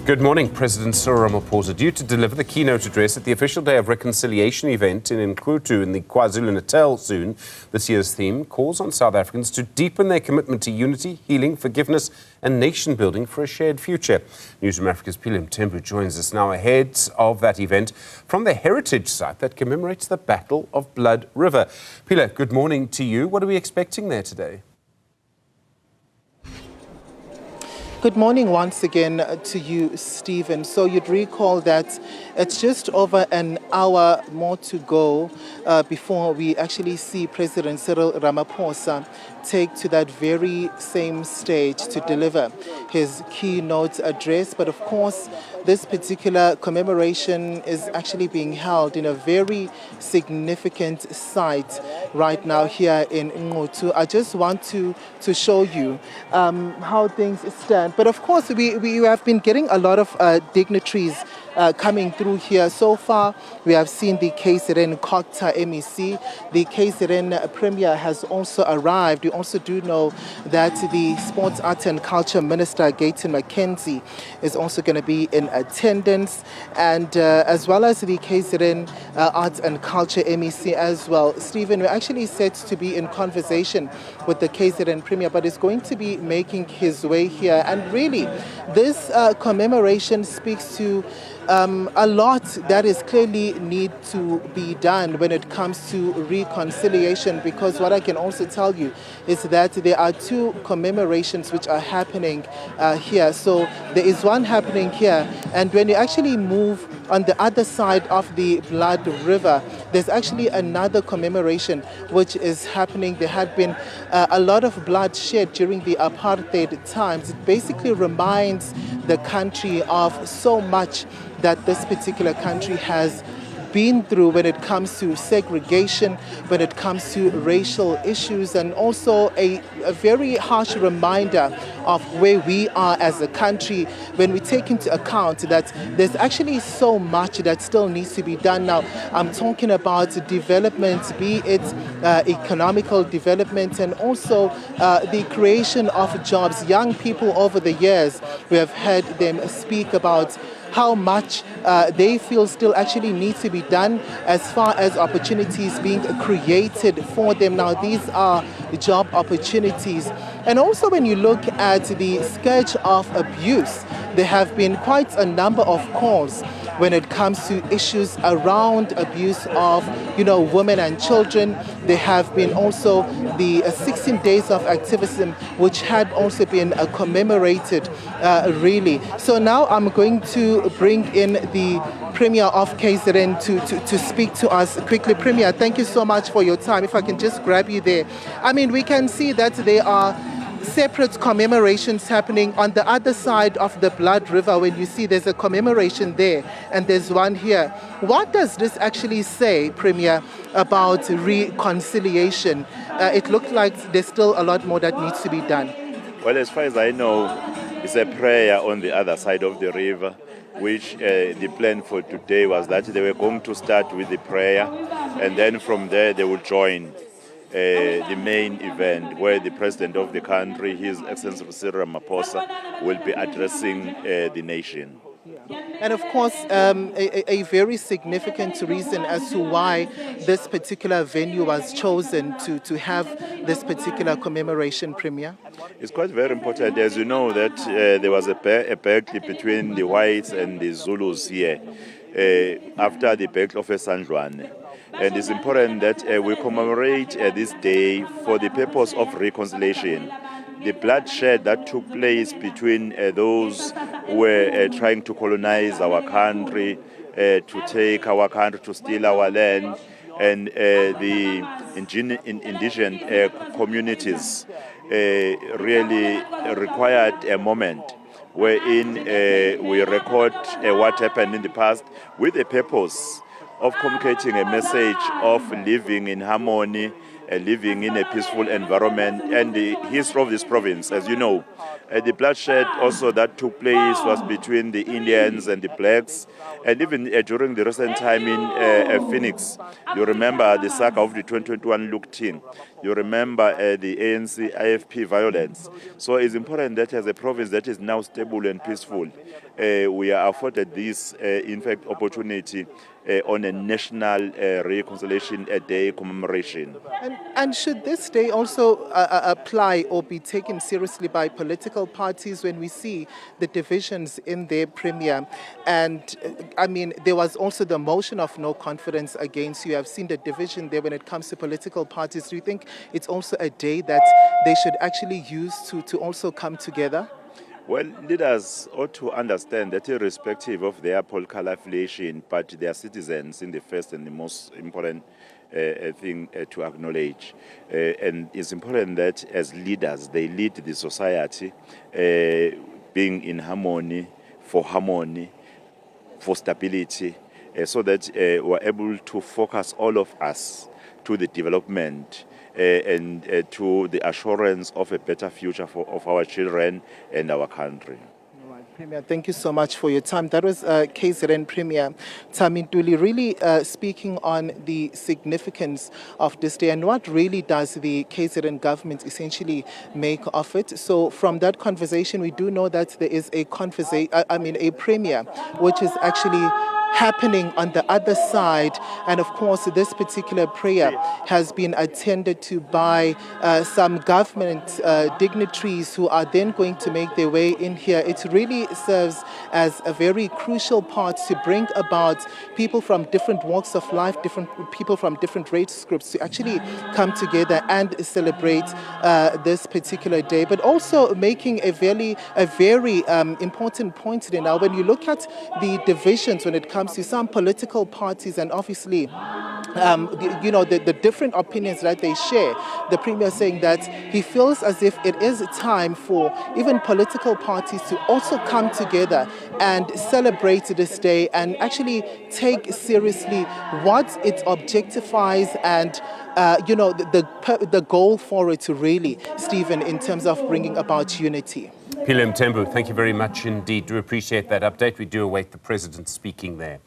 Good morning. President Cyril Ramaphosa due to deliver the keynote address at the official Day of Reconciliation event in Nquthu in the KwaZulu-Natal soon. This year's theme calls on South Africans to deepen their commitment to unity, healing, forgiveness and nation building for a shared future. Newzroom Afrika's Phila Mthembu joins us now ahead of that event from the heritage site that commemorates the Battle of Blood River. Phila, good morning to you. What are we expecting there today? Good morning once again to you, Stephen. So you'd recall that it's just over an hour more to go before we actually see President Cyril Ramaphosa take to that very same stage to deliver his keynote address. But of course, this particular commemoration is actually being held in a very significant site right now here in Nquthu. I just want to show you how things stand. But of course, we have been getting a lot of dignitaries coming through here. So far, we have seen the KZN Kota MEC. The KZN Premier has also arrived. We also do know that the Sports, Arts and Culture Minister, Gayton McKenzie, is also going to be in attendance, and as well as the KZN Arts and Culture MEC as well. Stephen, we're actually set to be in conversation with the KZN Premier, but is going to be making his way here. And really, this commemoration speaks to a lot that is clearly need to be done when it comes to reconciliation, because what I can also tell you is that there are two commemorations which are happening here. So there is one happening here, and when you actually move on the other side of the Blood River, there's actually another commemoration which is happening. There had been a lot of blood shed during the apartheid times. It basically reminds the country of so much that this particular country has been through when it comes to segregation, when it comes to racial issues, and also a very harsh reminder of where we are as a country when we take into account that there's actually so much that still needs to be done. Now, I'm talking about development, be it economical development, and also the creation of jobs. Young people over the years, we have heard them speak about how much they feel still actually needs to be done as far as opportunities being created for them. Now, these are job opportunities. And also when you look at the scourge of abuse, there have been quite a number of calls when it comes to issues around abuse of, women and children. There have been also the 16 days of activism, which had also been commemorated, really. So now I'm going to bring in the Premier of KZN to speak to us quickly. Premier, thank you so much for your time. If I can just grab you there. I mean, we can see that there are separate commemorations happening on the other side of the Blood River. When you see there's a commemoration there and there's one here, what does this actually say, Premier, about reconciliation? It looks like there's still a lot more that needs to be done. Well, as far as I know, it's a prayer on the other side of the river, which the plan for today was that they were going to start with the prayer, and then from there they will join the main event where the President of the country, His Excellency Cyril Ramaphosa, will be addressing the nation. And of course, a very significant reason as to why this particular venue was chosen to have this particular commemoration, Premier. It's quite very important, as you know, that there was a battle between the whites and the Zulus here after the Battle of San Juan. And it's important that we commemorate this day for the purpose of reconciliation. The bloodshed that took place between those who were trying to colonize our country, to take our country, to steal our land, and the indigenous communities really required a moment wherein we record what happened in the past with the purpose of communicating a message of living in harmony, living in a peaceful environment, and the history of this province. As you know, the bloodshed also that took place was between the Indians and the blacks, and even during the recent time in Phoenix. You remember the saga of the 2021 looting. You remember the ANC IFP violence. So it's important that as a province that is now stable and peaceful, we are afforded this, in fact, opportunity on a national reconciliation day commemoration. And should this day also apply or be taken seriously by political parties when we see the divisions in their premier? And I mean, there was also the motion of no confidence against you. I've seen the division there when it comes to political parties. Do you think it's also a day that they should actually use to also come together? Well, leaders ought to understand that irrespective of their political affiliation, but they are citizens in the first and the most important thing to acknowledge. And it's important that as leaders, they lead the society being in harmony, for stability, so that we're able to focus all of us to the development and to the assurance of a better future of our children and our country. All right, Premier, thank you so much for your time. That was KZN Premier Nquthu really speaking on the significance of this day and what really does the KZN government essentially make of it. So from that conversation, we do know that there is a premier, which is actually happening on the other side. And of course, this particular prayer has been attended to by some government dignitaries who are then going to make their way in here. It really serves as a very crucial part to bring about people from different walks of life, different people from different race groups to actually come together and celebrate this particular day, but also making a very important point today. Now, when you look at the divisions when it comes to some political parties and obviously the different opinions that they share, the Premier saying that he feels as if it is time for even political parties to also come together and celebrate this day and actually take seriously what it objectifies and the goal for it really, Stephen, in terms of bringing about unity. Phila Mthembu, thank you very much indeed. Do appreciate that update. We do await the President speaking there.